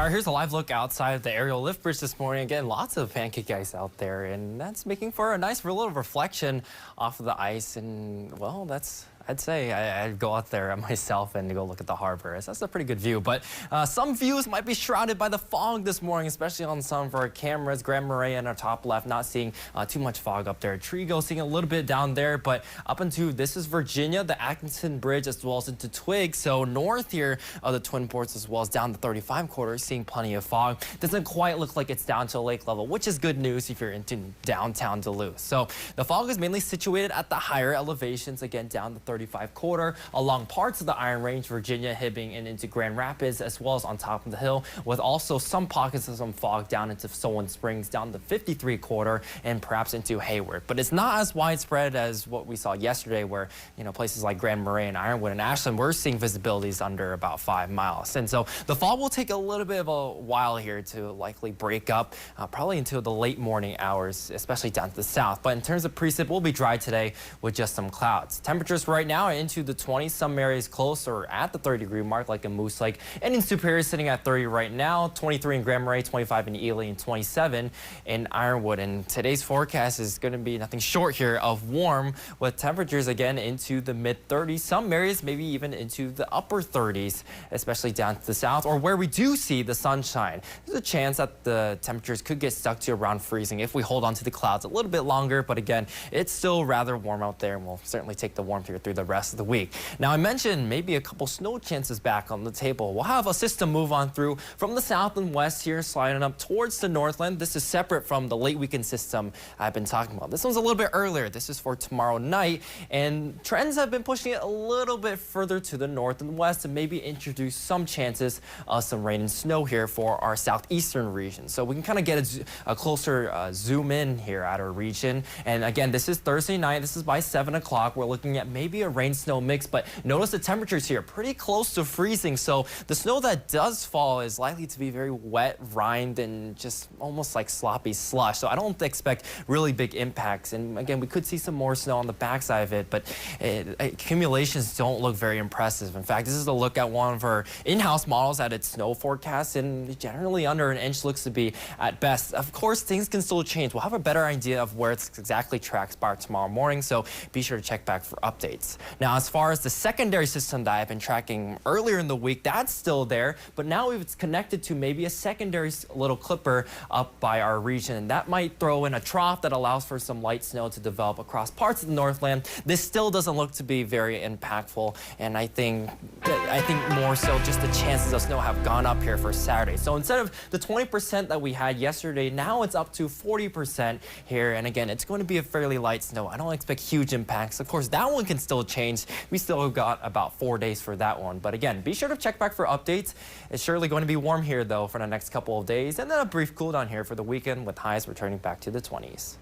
All right, here's a live look outside of the aerial lift bridge this morning. Again, lots of pancake ice out there, and that's making for a nice little reflection off of the ice. And, well, I'd say I'd go out there myself and go look at the harbor. That's a pretty good view. But some views might be shrouded by the fog this morning, especially on some of our cameras. Grand Marais in our top left, not seeing too much fog up there. Trigo seeing a little bit down there, but up into this is Virginia, the Atkinson Bridge, as well as into Twig. So north here of the Twin Ports, as well as down the 35 corridor, seeing plenty of fog. Doesn't quite look like it's down to lake level, which is good news if you're into downtown Duluth. So the fog is mainly situated at the higher elevations, again down the 35 corridor, along parts of the Iron Range, Virginia, Hibbing, and into Grand Rapids, as well as on top of the hill, with also some pockets of some fog down into Solon Springs, down the 53 corridor, and perhaps into Hayward. But it's not as widespread as what we saw yesterday, where places like Grand Marais and Ironwood and Ashland, we're seeing visibilities under about 5 miles. And so the fog will take a little bit of a while here to likely break up, probably until the late morning hours, especially down to the south. But in terms of precip, we'll be dry today with just some clouds. Temperatures right now are into the 20s, some areas close or at the 30-degree mark, like in Moose Lake, and in Superior sitting at 30 right now, 23 in Grand Marais, 25 in Ely, and 27 in Ironwood. And today's forecast is going to be nothing short here of warm, with temperatures again into the mid-30s, some areas maybe even into the upper 30s, especially down to the south, or where we do see the sunshine. There's a chance that the temperatures could get stuck to around freezing if we hold on to the clouds a little bit longer, but again, it's still rather warm out there, and we'll certainly take the warmth here through the rest of the week. Now, I mentioned maybe a couple snow chances back on the table. We'll have a system move on through from the south and west here, sliding up towards the northland. This is separate from the late weekend system I've been talking about. This one's a little bit earlier. This is for tomorrow night, and trends have been pushing it a little bit further to the north and west, and maybe introduce some chances of some rain and snow here for our southeastern region. So we can kind of get a closer zoom in here at our region. And again, this is Thursday night. This is by 7 o'clock. We're looking at maybe a rain-snow mix, but notice the temperatures here pretty close to freezing. So the snow that does fall is likely to be very wet, rimed, and just almost like sloppy slush. So I don't expect really big impacts. And again, we could see some more snow on the backside of it, but accumulations don't look very impressive. In fact, this is a look at one of our in-house models at its snow forecast, and generally under an inch looks to be at best. Of course, things can still change. We'll have a better idea of where it exactly tracks by tomorrow morning, so be sure to check back for updates. Now, as far as the secondary system that I've been tracking earlier in the week, that's still there, but now it's connected to maybe a secondary little clipper up by our region, and that might throw in a trough that allows for some light snow to develop across parts of the Northland. This still doesn't look to be very impactful, and I think more so just the chances of snow have gone up here for Saturday. So instead of the 20% that we had yesterday, now it's up to 40% here, and again, it's going to be a fairly light snow. I don't expect huge impacts. Of course, that one can still change. We still have got about 4 days for that one, but again, be sure to check back for updates. It's surely going to be warm here though for the next couple of days, and then a brief cool down here for the weekend with highs returning back to the 20s.